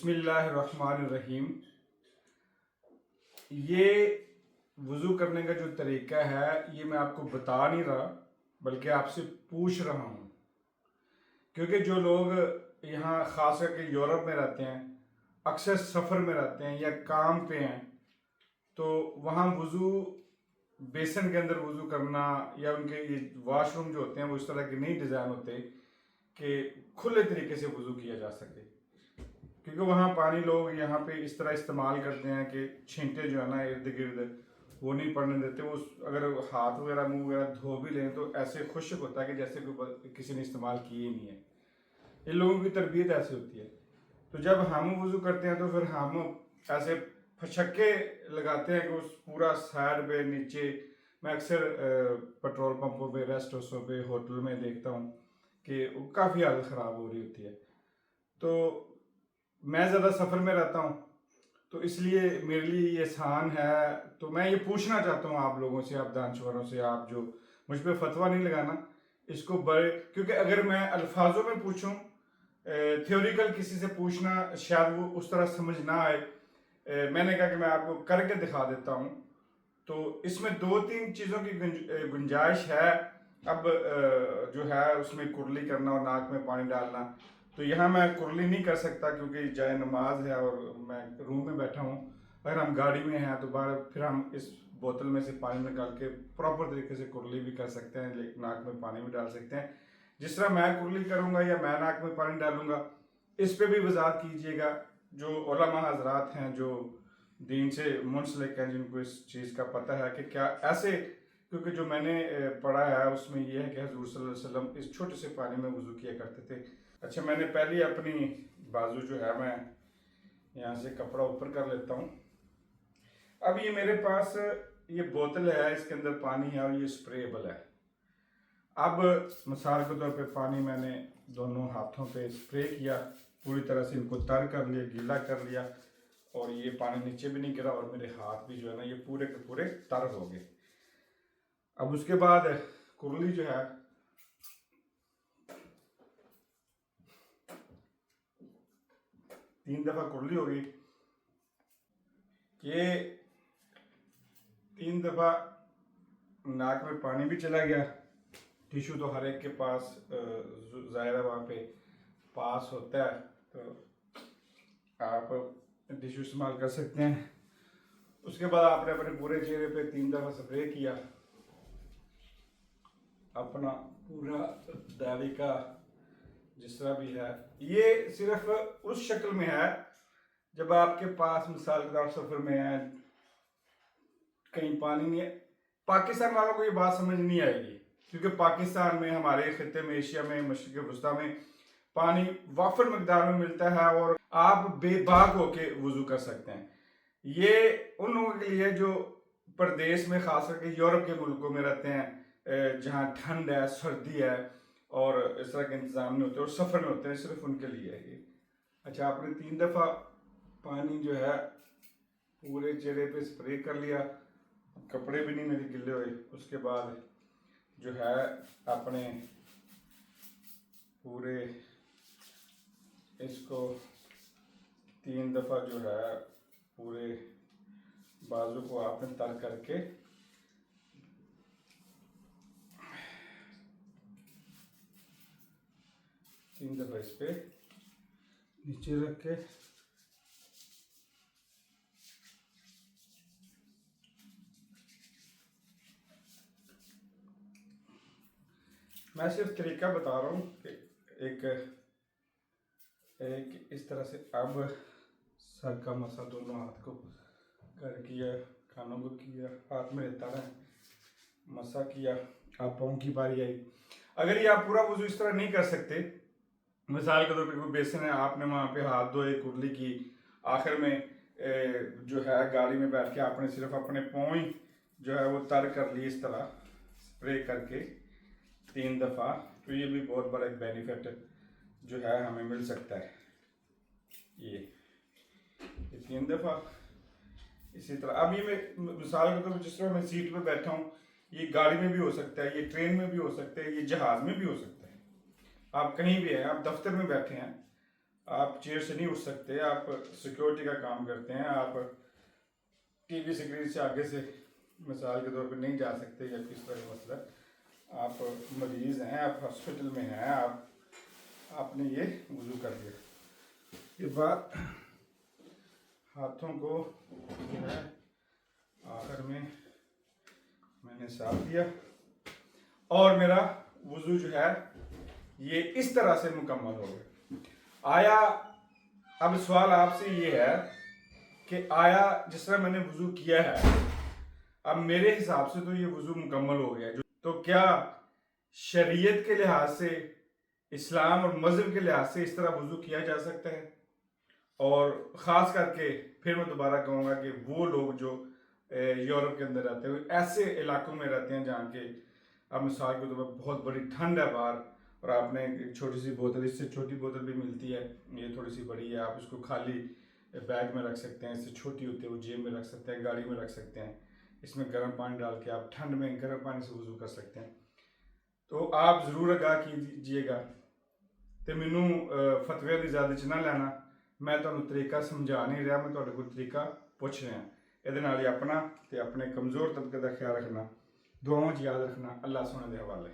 बिस्मिल्लाहिर्रहमानिर्रहीम। ये वज़ू करने का जो तरीका है ये मैं आपको बता नहीं रहा बल्कि आपसे पूछ रहा हूँ, क्योंकि जो लोग यहाँ ख़ास करके यूरोप में रहते हैं, अक्सर सफ़र में रहते हैं या काम पे हैं, तो वहाँ वज़ू बेसन के अंदर वज़ू करना या उनके ये वाशरूम जो होते हैं वो इस तरह के नहीं डिज़ाइन होते कि खुले तरीके से वज़ू किया जा सके, क्योंकि वहाँ पानी लोग यहाँ पे इस तरह इस्तेमाल करते हैं कि छींटे जो है ना इर्द गिर्द वो नहीं पड़ने देते। वो अगर हाथ वगैरह मुंह वगैरह धो भी लें तो ऐसे खुश्क होता है कि जैसे कोई किसी ने इस्तेमाल किए ही नहीं है। इन लोगों की तरबियत ऐसी होती है। तो जब हम वज़ू करते हैं तो फिर हम ऐसे फछक्के लगाते हैं कि उस पूरा साइड पे नीचे। मैं अक्सर पेट्रोल पंपों पे, रेस्ट हाउसों पे, होटल में देखता हूँ कि काफ़ी हालत ख़राब हो रही होती है। तो मैं ज़्यादा सफ़र में रहता हूँ तो इसलिए मेरे लिए ये आसान है। तो मैं ये पूछना चाहता हूँ आप लोगों से, आप दानश्वरों से, आप जो मुझ पर फतवा नहीं लगाना इसको बड़े, क्योंकि अगर मैं अल्फाजों में पूछूं, थ्योरिकल किसी से पूछना शायद वो उस तरह समझ ना आए। मैंने कहा कि मैं आपको करके दिखा देता हूँ। तो इसमें दो तीन चीज़ों की गुंजाइश है। अब जो है उसमें कुरली करना और नाक में पानी डालना, तो यहाँ मैं कुरली नहीं कर सकता क्योंकि जाए नमाज है और मैं रूम में बैठा हूँ। अगर हम गाड़ी में हैं तो बाहर फिर हम इस बोतल में से पानी निकाल के प्रॉपर तरीके से कुरली भी कर सकते हैं, लेकिन नाक में पानी भी डाल सकते हैं। जिस तरह मैं कुरली करूँगा या मैं नाक में पानी डालूँगा, इस पर भी वजाहत कीजिएगा। जो उलमा हजरात हैं, जो दीन से मुंसलिक हैं, जिनको इस चीज़ का पता है कि क्या ऐसे, क्योंकि जो मैंने पढ़ा है उसमें यह है कि हजूर सल्लल्लाहु अलैहि वसल्लम इस छोटे से पानी में वज़ू किया करते थे। अच्छा, मैंने पहले अपनी बाजू जो है मैं यहाँ से कपड़ा ऊपर कर लेता हूँ। अब ये मेरे पास ये बोतल है, इसके अंदर पानी है और ये स्प्रेबल है। अब मिसाल के तौर पे पानी मैंने दोनों हाथों पे स्प्रे किया, पूरी तरह से इनको तर कर लिया, गीला कर लिया, और ये पानी नीचे भी नहीं गिरा और मेरे हाथ भी जो है ना ये पूरे के पूरे तर हो गए। अब उसके बाद कुरली जो है तीन दफ़ा कुरली होगी। ये तीन दफ़ा नाक में पानी भी चला गया। टिशू तो हर एक के पास ज़ाहिर है वहाँ पे पास होता है, तो आप टिशू इस्तेमाल कर सकते हैं। उसके बाद आपने अपने पूरे चेहरे पे तीन दफ़ा स्प्रे किया, अपना पूरा दाढ़ी का जिस तरह भी है। ये सिर्फ उस शक्ल में है जब आपके पास मिसाल के तौर सफ़र में है, कहीं पानी नहीं है। पाकिस्तान वालों को ये बात समझ नहीं आएगी, क्योंकि पाकिस्तान में, हमारे खित्ते में, एशिया में, मशरिक़ वस्ता में पानी वाफर मकदार में मिलता है और आप बेबाक होके वज़ू कर सकते हैं। ये उन लोगों के लिए जो प्रदेश में, ख़ास करके यूरोप के मुल्कों में रहते हैं, जहाँ ठंड है, सर्दी है और इस तरह के इंतज़ाम नहीं होते और सफ़र में होते हैं, सिर्फ उनके लिए है ये। अच्छा, आपने तीन दफ़ा पानी जो है पूरे चेहरे पे स्प्रे कर लिया, कपड़े भी नहीं मेरे गिले हुए। उसके बाद जो है अपने पूरे इसको तीन दफ़ा जो है पूरे बाजू को आपने तर करके तीन दफ़ा इस पे नीचे रख के मैं सिर्फ तरीका बता रहा हूँ कि एक इस तरह से। अब सर का मसा दोनों हाथ को कर किया, कानों को किया, हाथ में तड़ा मसा किया, अब पाँव की बारी आई। अगर ये आप पूरा वज़ू इस तरह नहीं कर सकते, मिसाल के तौर पे कोई बेसन है, आपने वहाँ पे हाथ धोए, कुरली की, आखिर में जो है गाड़ी में बैठ के आपने सिर्फ अपने पाँव ही जो है वो तर कर लिए इस तरह स्प्रे करके तीन दफ़ा, तो ये भी बहुत बड़ा एक बेनिफिट जो है हमें मिल सकता है। ये तीन दफ़ा इसी तरह। अब ये मैं मिसाल के तौर पर जिस तरह मैं सीट पे बैठा हूँ, ये गाड़ी में भी हो सकता है, ये ट्रेन में भी हो सकता है, ये जहाज़ में भी हो सकता है। आप कहीं भी हैं, आप दफ्तर में बैठे हैं आप चेयर से नहीं उठ सकते, आप सिक्योरिटी का काम करते हैं, आप टीवी स्क्रीन से आगे से मिसाल के तौर पे नहीं जा सकते या किस तरह का मसला, आप मरीज़ हैं, आप हॉस्पिटल में हैं, आपने ये वज़ू कर लिया। के बाद हाथों को जो है आखिर में मैंने साफ किया और मेरा वज़ू जो है ये इस तरह से मुकम्मल हो गया। आया अब सवाल आपसे ये है कि आया जिस तरह मैंने वज़ू किया है, अब मेरे हिसाब से तो ये वज़ू मुकम्मल हो गया। तो क्या शरीयत के लिहाज से, इस्लाम और मज़हब के लिहाज से इस तरह वज़ू किया जा सकता है? और ख़ास करके फिर मैं दोबारा कहूँगा कि वो लोग जो यूरोप के अंदर रहते हैं, ऐसे इलाकों में रहते हैं जहाँ के अब मिसाल के तौर पर बहुत बड़ी ठंड है बाहर, और आपने एक छोटी सी बोतल, इससे छोटी बोतल भी मिलती है, ये थोड़ी सी बड़ी है, आप इसको खाली बैग में रख सकते हैं, इससे छोटी होती है वो जेब में रख सकते हैं, गाड़ी में रख सकते हैं, इसमें गर्म पानी डाल के आप ठंड में गर्म पानी से वज़ू कर सकते हैं। तो आप ज़रूर आगाह कीजिएगा तो मैनू फतवे की ज़्यादा च ना लेना, मैं तुहानू तरीका समझा नहीं रहा, मैं तुहाडे कोल तरीका पुछ रहा। ਇਹਦੇ ਨਾਲ ਹੀ अपना ते अपने कमज़ोर तबके का ख्याल रखना, दुआओं 'ਚ याद रखना। अल्लाह सोने दे हवाले।